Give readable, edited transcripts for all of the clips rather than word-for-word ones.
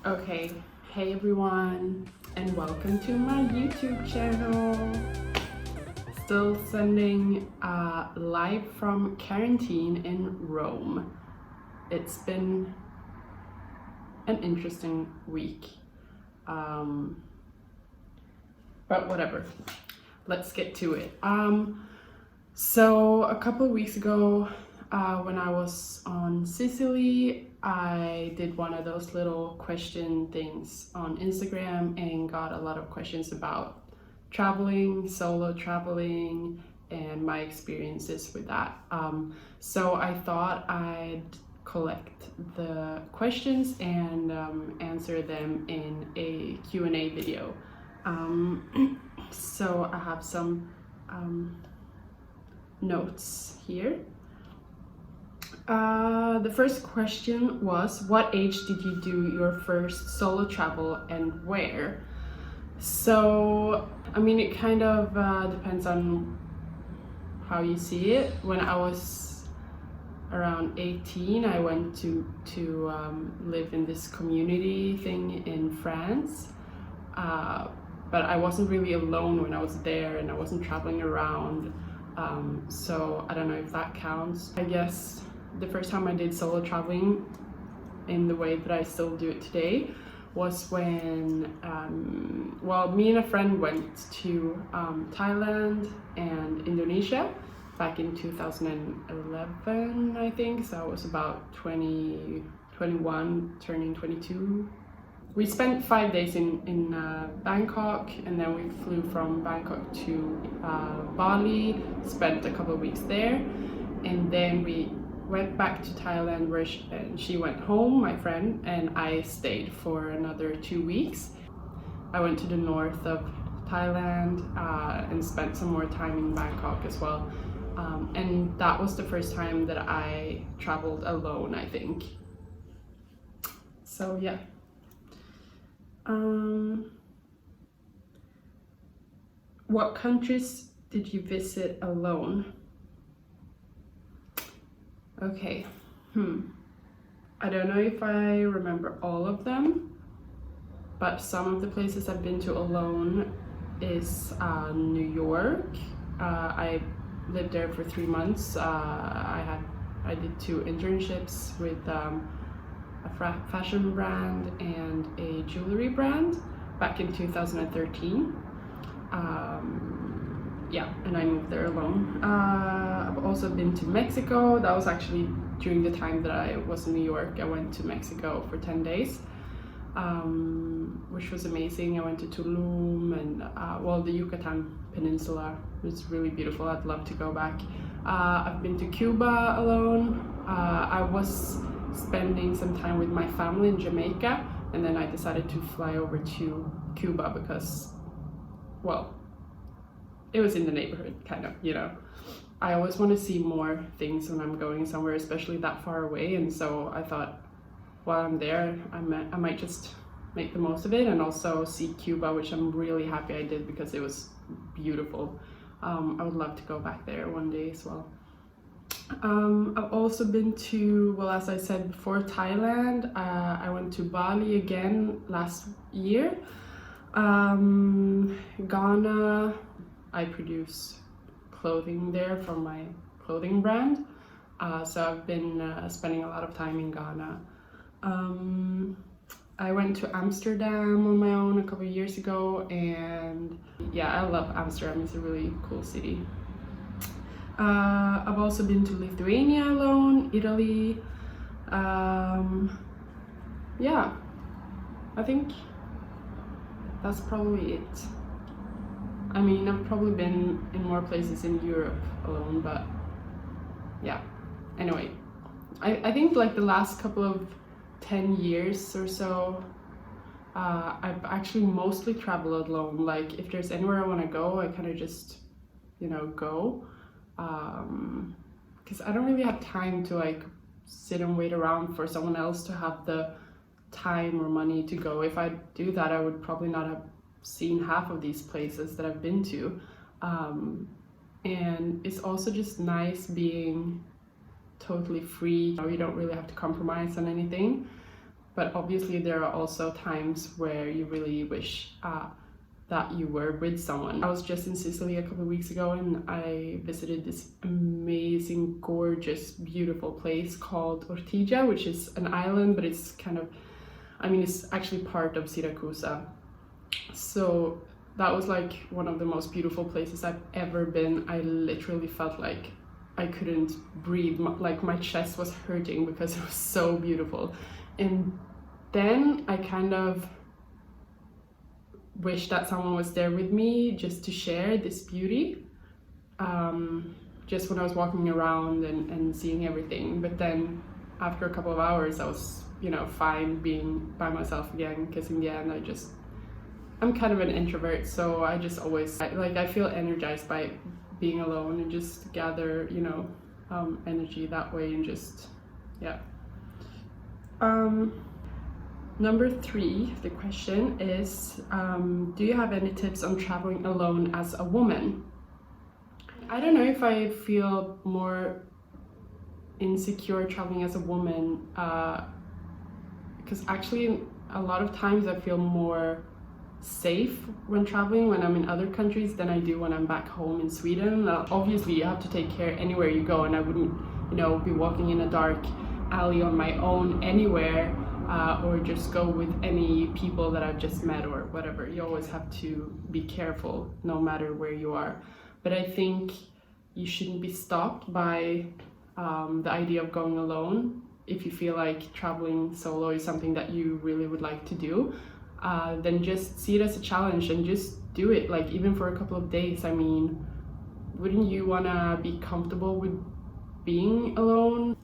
Okay, hey everyone, and welcome to my YouTube channel. Still sending live from quarantine in Rome. It's been an interesting week, but whatever. Let's get to it. So a couple of weeks ago, when I was on Sicily, I did one of those little question things on Instagram and got a lot of questions about traveling, solo traveling, and my experiences with that. So I thought I'd collect the questions and answer them in a Q&A video. So I have some notes here. The first question was, what age did you do your first solo travel and where? So, I mean, it kind of depends on how you see it. When I was around 18, I went to live in this community thing in France. But I wasn't really alone when I was there, and I wasn't traveling around. So I don't know if that counts. I guess the first time I did solo traveling in the way that I still do it today was when, me and a friend went to Thailand and Indonesia back in 2011, I think. So I was about 21, turning 22. We spent 5 days in Bangkok, and then we flew from Bangkok to Bali, spent a couple of weeks there, and then we went back to Thailand where she went home, my friend, and I stayed for another 2 weeks. I went to the north of Thailand and spent some more time in Bangkok as well. And that was the first time that I traveled alone, I think. So yeah. What countries did you visit alone? Okay, I don't know if I remember all of them, but some of the places I've been to alone is New York. I lived there for 3 months. I did 2 internships with a fashion brand and a jewelry brand back in 2013. And I moved there alone. I've also been to Mexico. That was actually during the time that I was in New York. I went to Mexico for 10 days, which was amazing. I went to Tulum and the Yucatan Peninsula. It was really beautiful. I'd love to go back. I've been to Cuba alone. I was spending some time with my family in Jamaica, and then I decided to fly over to Cuba because, it was in the neighborhood, kind of, you know. I always want to see more things when I'm going somewhere, especially that far away, and so I thought while I'm there, I might just make the most of it and also see Cuba, which I'm really happy I did because it was beautiful. I would love to go back there one day as well. I've also been to, as I said before, Thailand. I went to Bali again last year. Ghana, I produce clothing there for my clothing brand. So I've been spending a lot of time in Ghana. I went to Amsterdam on my own a couple of years ago, and yeah, I love Amsterdam. It's a really cool city. I've also been to Lithuania alone, Italy. Yeah, I think that's probably it. I mean, I've probably been in more places in Europe alone, but yeah. Anyway, I think like the last couple of 10 years or so, I've actually mostly traveled alone. Like if there's anywhere I want to go, I kind of just, go. Because I don't really have time to like sit and wait around for someone else to have the time or money to go. If I do that, I would probably not have seen half of these places that I've been to. And it's also just nice being totally free. You don't really have to compromise on anything. But obviously there are also times where you really wish that you were with someone. I was just in Sicily a couple of weeks ago and I visited this amazing, gorgeous, beautiful place called Ortigia, which is an island, but it's kind of, I mean, it's actually part of Syracuse. So that was like one of the most beautiful places I've ever been. I literally felt like I couldn't breathe, like my chest was hurting because it was so beautiful. And then I kind of wish that someone was there with me just to share this beauty, just when I was walking around and seeing everything. But then after a couple of hours I was, you know, fine being by myself again, because in the end I'm kind of an introvert, so I just always I feel energized by being alone and just gather, you know, energy that way, and just, yeah. Number 3, the question is, do you have any tips on traveling alone as a woman? I don't know if I feel more insecure traveling as a woman, because actually a lot of times I feel more safe when traveling when I'm in other countries than I do when I'm back home in Sweden. Obviously you have to take care anywhere you go, and I wouldn't, you know, be walking in a dark alley on my own anywhere, or just go with any people that I've just met or whatever. You always have to be careful no matter where you are. But I think you shouldn't be stopped by the idea of going alone. If you feel like traveling solo is something that you really would like to do, then just see it as a challenge and just do it, like even for a couple of days. I mean, wouldn't you want to be comfortable with being alone?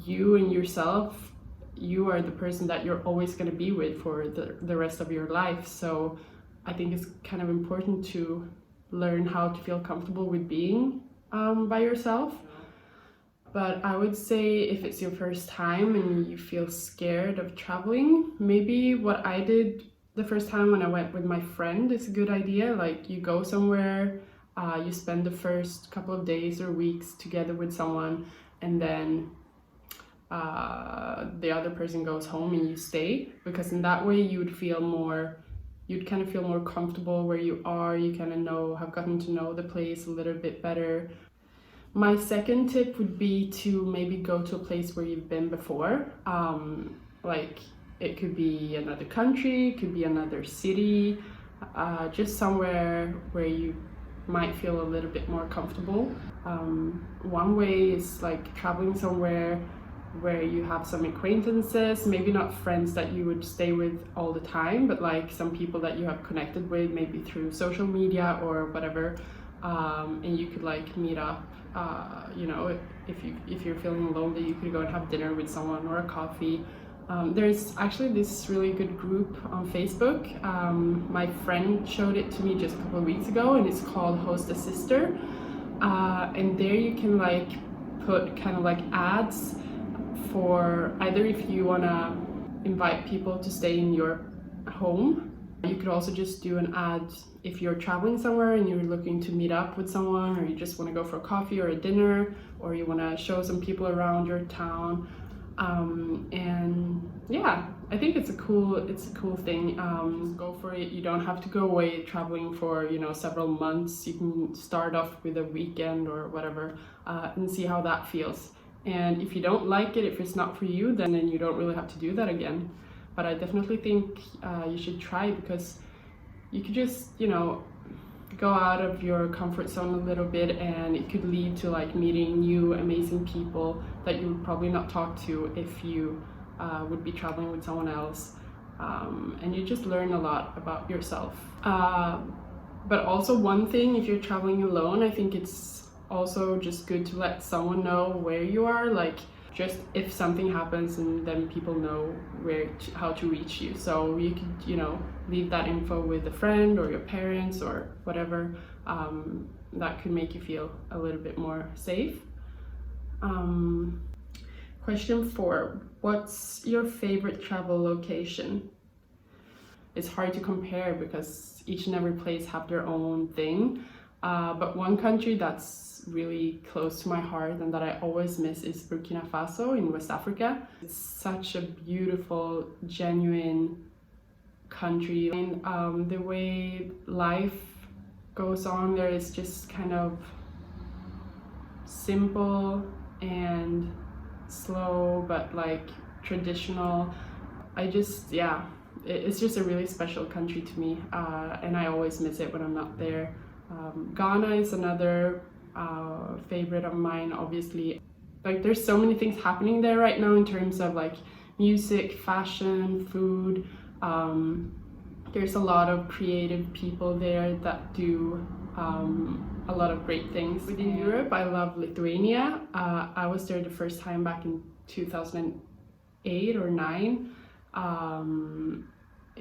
You and yourself, you are the person that you're always going to be with for the rest of your life. So I think it's kind of important to learn how to feel comfortable with being by yourself. But I would say if it's your first time and you feel scared of traveling, maybe what I did the first time when I went with my friend is a good idea. Like, you go somewhere, you spend the first couple of days or weeks together with someone, and then the other person goes home and you stay, because in that way you'd kind of feel more comfortable where you are. You kind of have gotten to know the place a little bit better. My second tip would be to maybe go to a place where you've been before. Like, it could be another country, it could be another city, just somewhere where you might feel a little bit more comfortable. One way is like traveling somewhere where you have some acquaintances, maybe not friends that you would stay with all the time, but like some people that you have connected with, maybe through social media or whatever, and you could like meet up. You know, if you're feeling lonely, you could go and have dinner with someone or a coffee. There's actually this really good group on Facebook. My friend showed it to me just a couple of weeks ago, and it's called Host a Sister. And there you can like put kind of like ads for either if you want to invite people to stay in your home. You could also just do an ad if you're traveling somewhere and you're looking to meet up with someone, or you just want to go for a coffee or a dinner, or you want to show some people around your town. And yeah, I think it's a cool thing. Go for it. You don't have to go away traveling for, you know, several months. You can start off with a weekend or whatever, and see how that feels. And if you don't like it, if it's not for you, then you don't really have to do that again. But I definitely think you should try, because you could just, you know, go out of your comfort zone a little bit, and it could lead to like meeting new amazing people that you would probably not talk to if you would be traveling with someone else. And you just learn a lot about yourself. But also, one thing, if you're traveling alone, I think it's also just good to let someone know where you are, like just if something happens, and then people know how to reach you. So you could, you know, leave that info with a friend or your parents or whatever. That could make you feel a little bit more safe. Question 4, what's your favorite travel location? It's hard to compare because each and every place have their own thing. But one country that's really close to my heart and that I always miss is Burkina Faso in West Africa. It's such a beautiful, genuine country, and the way life goes on there is just kind of simple and slow, but like traditional. It's just a really special country to me, and I always miss it when I'm not there. Ghana is another favorite of mine, obviously. Like, there's so many things happening there right now in terms of like music, fashion, food. There's a lot of creative people there that do a lot of great things. Within Europe, I love Lithuania. I was there the first time back in 2008 or 9.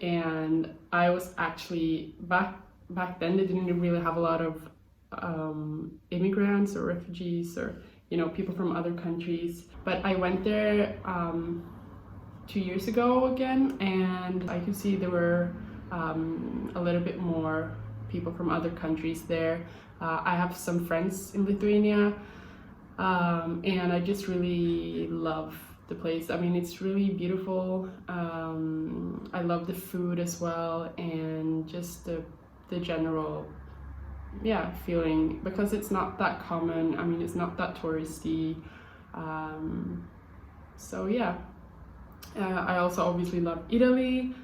And I was actually back then they didn't really have a lot of immigrants or refugees or people from other countries, but I went there 2 years ago again, and I could see there were a little bit more people from other countries there. I have some friends in Lithuania, and I just really love the place. I mean, it's really beautiful. I love the food as well, and just the general feeling, because it's not that common. I mean, it's not that touristy. I also obviously love Italy.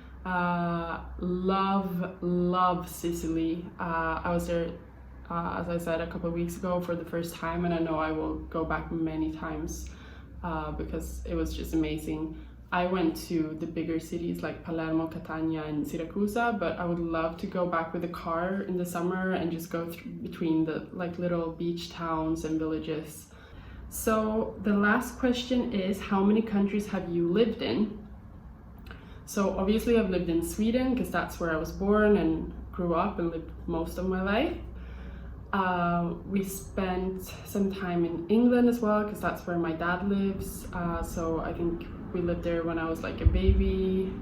Love Sicily. I was there, as I said, a couple of weeks ago for the first time, and I know I will go back many times because it was just amazing. I went to the bigger cities like Palermo, Catania, and Siracusa, but I would love to go back with a car in the summer and just go between the like little beach towns and villages. So the last question is, how many countries have you lived in? So obviously I've lived in Sweden because that's where I was born and grew up and lived most of my life. We spent some time in England as well because that's where my dad lives. So I think we lived there when I was like a baby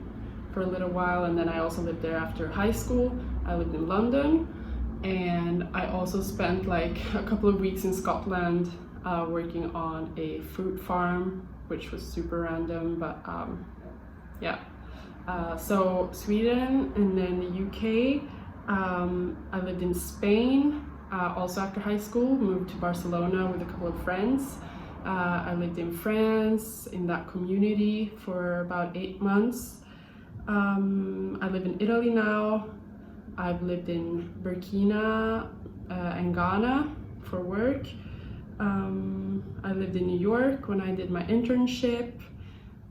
for a little while, and then I also lived there after high school. I lived in London, and I also spent like a couple of weeks in Scotland working on a fruit farm, which was super random, but so Sweden, and then the UK. I lived in Spain also after high school, moved to Barcelona with a couple of friends. I lived in France in that community for about 8 months. I live in Italy now. I've lived in Burkina and Ghana for work. I lived in New York when I did my internship.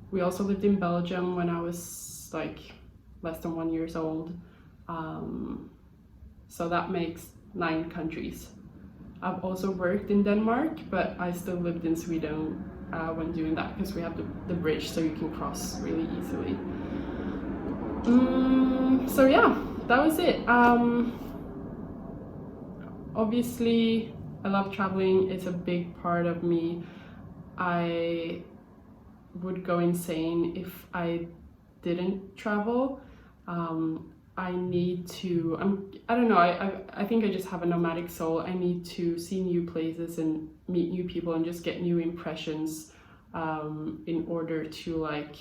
We also lived in Belgium when I was like less than 1 year old. So that makes 9 countries. I've also worked in Denmark, but I still lived in Sweden when doing that because we have the bridge, so you can cross really easily. So yeah, that was it. Obviously, I love traveling. It's a big part of me. I would go insane if I didn't travel. I need to, I don't know, I think I just have a nomadic soul. I need to see new places and meet new people and just get new impressions in order to like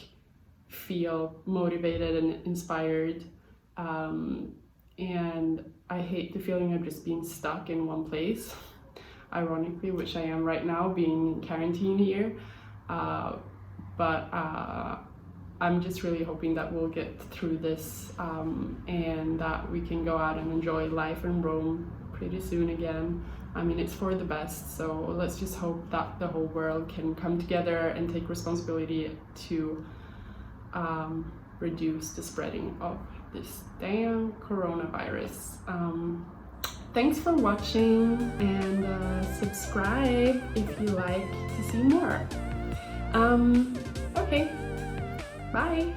feel motivated and inspired. And I hate the feeling of just being stuck in one place, ironically, which I am right now, being in quarantine here. But I'm just really hoping that we'll get through this and that we can go out and enjoy life in Rome pretty soon again. I mean, it's for the best, so let's just hope that the whole world can come together and take responsibility to reduce the spreading of this damn coronavirus. Thanks for watching, and subscribe if you like to see more. Okay. Bye!